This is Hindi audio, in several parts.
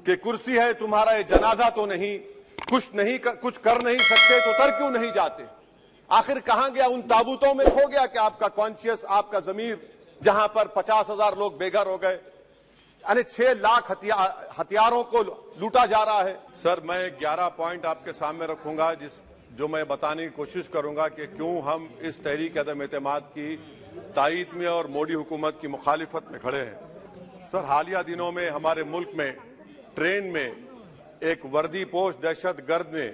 कि कुर्सी है तुम्हारा ये जनाजा तो नहीं, कुछ कर नहीं सकते तो उतर क्यों नहीं जाते। आखिर कहां गया, उन ताबूतों में खो गया कि आपका कॉन्शियस, आपका जमीर, जहां पर 50,000 लोग बेघर हो गए, यानी 6 लाख हथियारों को लूटा जा रहा है। सर, मैं 11 पॉइंट आपके सामने रखूंगा जो मैं बताने की कोशिश करूंगा कि क्यों हम इस तहरीक अदम एतमाद की तायीद में और मोदी हुकूमत की मुखालिफत में खड़े हैं। सर, हालिया दिनों में हमारे मुल्क में ट्रेन में एक वर्दीपोश दहशतगर्द ने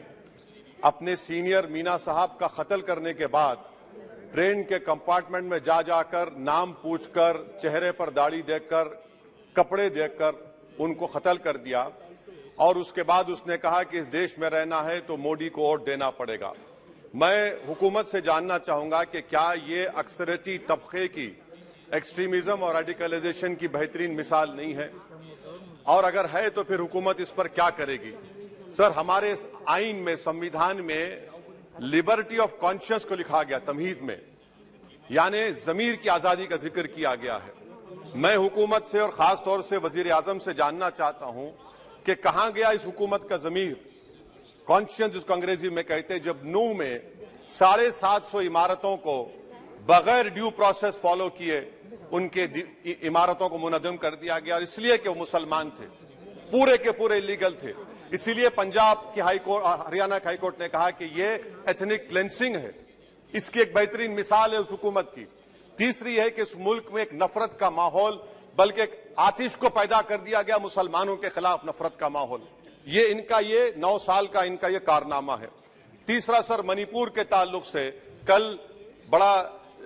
अपने सीनियर मीना साहब का कत्ल करने के बाद ट्रेन के कंपार्टमेंट में जाकर नाम पूछकर, चेहरे पर दाढ़ी देखकर, कपड़े देखकर उनको कत्ल कर दिया और उसके बाद उसने कहा कि इस देश में रहना है तो मोदी को वोट देना पड़ेगा। मैं हुकूमत से जानना चाहूंगा कि क्या ये अक्सरियती तबके की एक्सट्रीमिज्म और रेडिकलाइजेशन की बेहतरीन मिसाल नहीं है, और अगर है तो फिर हुकूमत इस पर क्या करेगी। सर, हमारे आइन में, संविधान में लिबर्टी ऑफ कॉन्शियस को लिखा गया तमहीद में, यानी जमीर की आजादी का जिक्र किया गया है। मैं हुकूमत से और खास तौर से वजीर आजम से जानना चाहता हूं कि कहां गया इस हुकूमत का जमीर, कॉन्शियस जिसको अंग्रेजी में कहते हैं, जब नूह में 750 इमारतों को बगैर ड्यू प्रोसेस फॉलो किए उनके इमारतों को मुनद्दम कर दिया गया, और इसलिए कि वो मुसलमान थे, पूरे के पूरे इलीगल थे। इसीलिए पंजाब की हाईकोर्ट, हरियाणा की हाईकोर्ट ने कहा कि ये एथनिक क्लेंसिंग है। इसकी एक बेहतरीन मिसाल है उस हुकूमत की। तीसरी है कि इस मुल्क में एक नफरत का माहौल, बल्कि एक आतिश को पैदा कर दिया गया, मुसलमानों के खिलाफ नफरत का माहौल। ये 9 साल का इनका ये कारनामा है। तीसरा सर, मणिपुर के ताल्लुक से कल बड़ा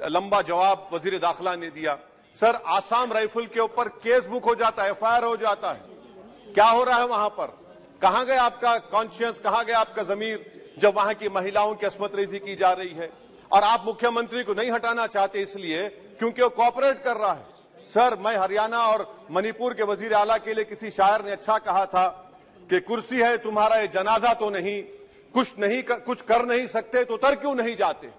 लंबा जवाब वजीर दाखिला ने दिया। सर, आसाम राइफल के ऊपर केस बुक हो जाता है, FIR हो जाता है। क्या हो रहा है वहां पर? कहां गया आपका कॉन्शियस, कहां गया आपका जमीर, जब वहां की महिलाओं की अस्मत रेजी की जा रही है। और आप मुख्यमंत्री को नहीं हटाना चाहते इसलिए क्योंकि वो कोऑपरेट कर रहा है। सर, मैं हरियाणा और मणिपुर के वजीर आला के लिए, किसी शायर ने अच्छा कहा था कि कुर्सी है तुम्हारा ये जनाजा तो नहीं, कुछ कर नहीं सकते तो उतर क्यों नहीं जाते।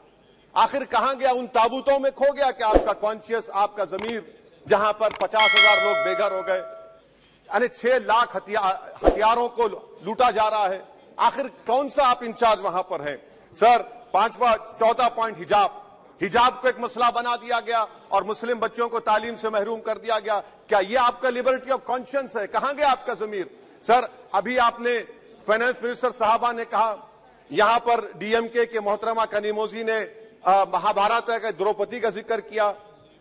आखिर कहां गया, उन ताबूतों में खो गया कि आपका कॉन्शियस, आपका जमीर, जहां पर 50,000 लोग बेघर हो गए, यानी 6 लाख हथियारों को लूटा जा रहा है। आखिर कौन सा आप इंचार्ज वहां पर हैं। सर, 4था पॉइंट, हिजाब को एक मसला बना दिया गया और मुस्लिम बच्चों को तालीम से महरूम कर दिया गया। क्या ये आपका लिबर्टी ऑफ कॉन्शियस है? कहां गया आपका जमीर। सर, अभी आपने फाइनेंस मिनिस्टर साहबा ने कहा, यहां पर DMK के मोहतरमा कनीमोजी ने महाभारत के द्रौपदी का जिक्र किया।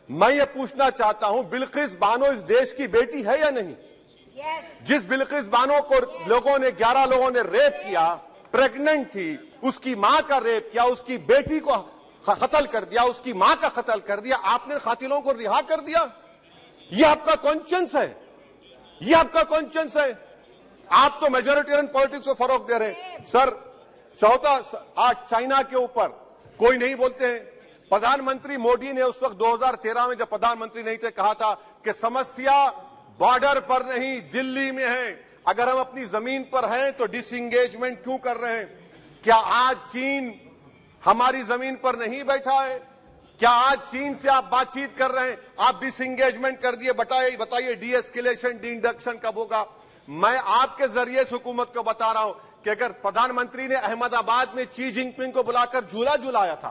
मैं ये पूछना चाहता हूं, बिल्किस बानो इस देश की बेटी है या नहीं? जिस बिल्किस बानो को 11 लोगों ने रेप किया, प्रेग्नेंट थी, उसकी मां का रेप किया, उसकी बेटी को कत्ल कर दिया, उसकी मां का कत्ल कर दिया, आपने कातिलों को रिहा कर दिया। ये आपका कॉन्शियस है? ये आपका कॉन्शियस है? आप तो मेजोरिटेरियन पॉलिटिक्स को फरोग दे रहे हैं। सर, चौथा, आज चाइना के ऊपर कोई नहीं बोलते हैं। प्रधानमंत्री मोदी ने उस वक्त 2013 में जब प्रधानमंत्री नहीं थे, कहा था कि समस्या बॉर्डर पर नहीं, दिल्ली में है। अगर हम अपनी जमीन पर हैं तो डिसएंगेजमेंट क्यों कर रहे हैं? क्या आज चीन हमारी जमीन पर नहीं बैठा है? क्या आज चीन से आप बातचीत कर रहे हैं? आप डिसएंगेजमेंट कर दिए। बताइए डी-एस्केलेशन, डी-इंडक्शन कब होगा? मैं आपके जरिए से हुकूमत को बता रहा हूं कि अगर प्रधानमंत्री ने अहमदाबाद में शी जिनपिंग को बुलाकर झूला झुलाया था,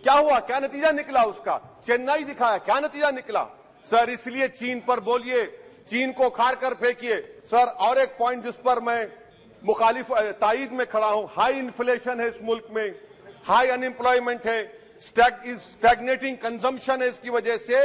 क्या हुआ, क्या नतीजा निकला उसका? चेन्नई दिखाया, क्या नतीजा निकला? सर, इसलिए चीन पर बोलिए, चीन को उखाड़ कर फेंकिए। सर, और एक पॉइंट जिस पर मैं मुखालिफ तायीद में खड़ा हूं, हाई इन्फ्लेशन है इस मुल्क में, हाई अनएम्प्लॉयमेंट है, स्टैग्नेटिंग कंजम्पशन है। इसकी वजह से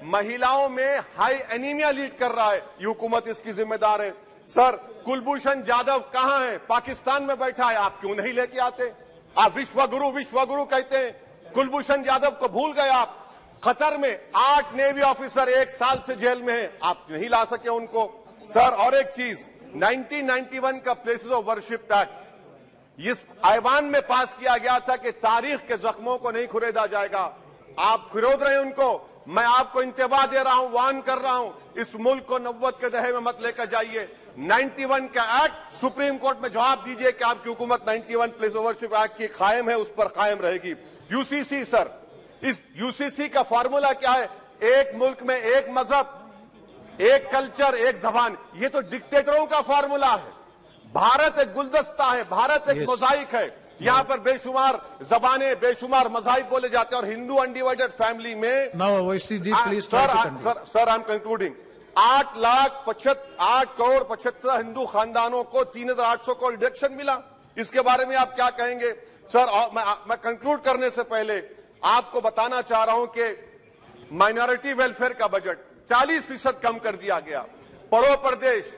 महिलाओं में हाई एनीमिया लीड कर रहा है। ये हुकूमत इसकी जिम्मेदार है। सर, कुलभूषण जाधव कहां है? पाकिस्तान में बैठा है, आप क्यों नहीं लेके आते? आप विश्वगुरु कहते हैं, कुलभूषण जाधव को भूल गए आप। कतर में 8 नेवी ऑफिसर 1 साल से जेल में हैं, आप नहीं ला सके उनको। सर, और एक चीज, 1991 का प्लेसेस ऑफ वर्शिप एक्ट इस ऐवान में पास किया गया था कि तारीख के जख्मों को नहीं खुरेदा जाएगा। आप खुरोद रहे हैं उनको। मैं आपको इंतबाह दे रहा हूं, वार्न कर रहा हूं, इस मुल्क को 90 के दहे में मत लेकर जाइए। 91 का एक्ट सुप्रीम कोर्ट में जवाब दीजिए कि आपकी हुकूमत 91 प्लेस ऑफ वर्शिप एक्ट की कायम है, उस पर कायम रहेगी। यूसीसी, सर, इस यूसीसी का फॉर्मूला क्या है? एक मुल्क में एक मजहब, एक कल्चर, एक जबान, ये तो डिक्टेटरों का फॉर्मूला है। भारत एक गुलदस्ता है, भारत एक मोजाइक है। यहाँ पर बेशुमार जबानें, बेशुमार मज़ाहिब बोले जाते हैं और हिंदू अनडिवाइडेड फैमिली में sir I am concluding 8 crore 75 Hindu खानदानों को 3,800 करोड़ डिडक्शन मिला। इसके बारे में आप क्या कहेंगे सर? और मैं कंक्लूड करने से पहले आपको बताना चाह रहा हूं कि माइनॉरिटी वेलफेयर का बजट 40% कम कर दिया गया। पढ़ो प्रदेश,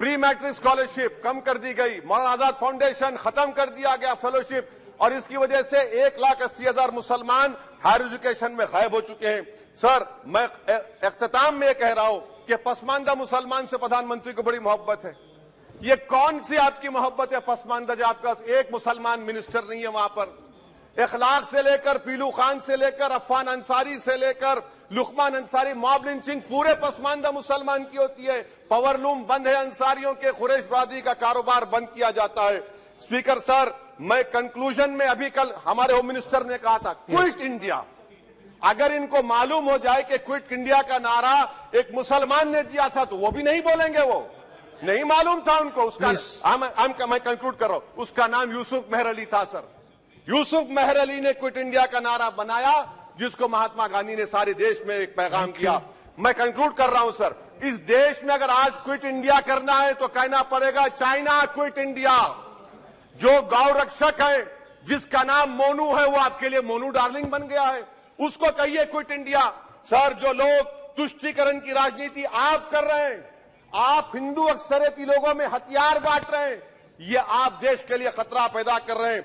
प्री मैट्रिक स्कॉलरशिप कम कर दी गई, मौलाना आजाद फाउंडेशन खत्म कर दिया गया फेलोशिप, और इसकी वजह से 1,80,000 मुसलमान हायर एजुकेशन में गायब हो चुके हैं। सर, मैं इख्तिताम में कह रहा हूं कि पसमानदा मुसलमान से प्रधानमंत्री को बड़ी मोहब्बत है। ये कौन सी आपकी मोहब्बत है पसमानदा, जो आपका एक मुसलमान मिनिस्टर नहीं है वहां पर? इखलाक से लेकर पीलू खान से लेकर अफान अंसारी से लेकर लुकमान अंसारी, मॉब लिंचिंग पूरे पसमानदा मुसलमान की होती है। पावरलूम बंद है, अंसारियों के खुरेश बरादरी का कारोबार बंद किया जाता है। स्पीकर सर, मैं कंक्लूजन में अभी कल हमारे होम मिनिस्टर ने कहा था क्विट इंडिया। अगर इनको मालूम हो जाए कि क्विट इंडिया का नारा एक मुसलमान ने दिया था तो वो भी नहीं बोलेंगे, वो नहीं मालूम था उनको। उसका मैं कंक्लूड कर रहा हूं, उसका नाम यूसुफ मेहर अली था सर। यूसुफ मेहर अली ने क्विट इंडिया का नारा बनाया, जिसको महात्मा गांधी ने सारे देश में एक पैगाम किया। मैं कंक्लूड कर रहा हूं सर, इस देश में अगर आज क्विट इंडिया करना है तो कहना पड़ेगा चाइना क्विट इंडिया। जो गौ रक्षक है जिसका नाम मोनू है, वो आपके लिए मोनू डार्लिंग बन गया है, उसको कहिए क्विट इंडिया। सर, जो लोग तुष्टीकरण की राजनीति आप कर रहे हैं, आप हिंदू अक्सरियती लोगों में हथियार बांट रहे हैं, ये आप देश के लिए खतरा पैदा कर रहे हैं।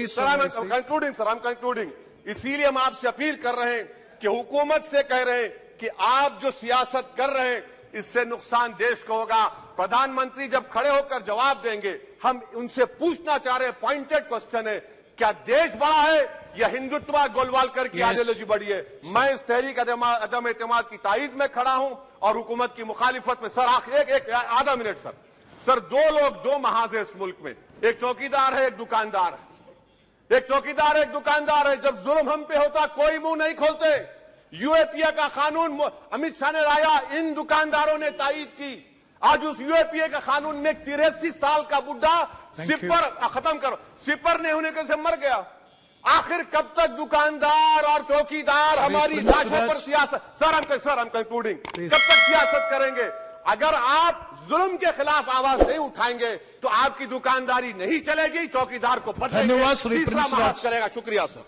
Sir, I am concluding. इसीलिए हम आपसे अपील कर रहे हैं कि हुकूमत से कह रहे हैं कि आप जो सियासत कर रहे हैं इससे नुकसान देश को होगा। प्रधानमंत्री जब खड़े होकर जवाब देंगे, हम उनसे पूछना चाह रहे हैं, पॉइंटेड क्वेश्चन है, क्या देश बड़ा है या हिंदुत्व गोलवालकर की आइडियोलॉजी बड़ी है? मैं इस तहरीक अदम एतमाद की तायद में खड़ा हूं और हुकूमत की मुखालिफत में। सर, एक आधा मिनट सर, दो लोग, दो महाज है इस मुल्क में, एक चौकीदार है, एक दुकानदार है। एक चौकीदार है, एक दुकानदार है। जब जुल्म हम पे होता कोई मुंह नहीं खोलते। यूएपीए का कानून अमित शाह ने लाया, इन दुकानदारों ने तायद की। आज उस यूएपीए का कानून में 83 साल का बुढ़ा सिपर नहीं होने से मर गया। आखिर कब तक दुकानदार और चौकीदार हमारी लाशों पर सियासत? सर, हम कंक्लूडिंग, कब तक सियासत करेंगे? अगर आप जुल्म के खिलाफ आवाज नहीं उठाएंगे तो आपकी दुकानदारी नहीं चलेगी, चौकीदार को बदलेंगे, तीसरा महाज करेगा। शुक्रिया सर।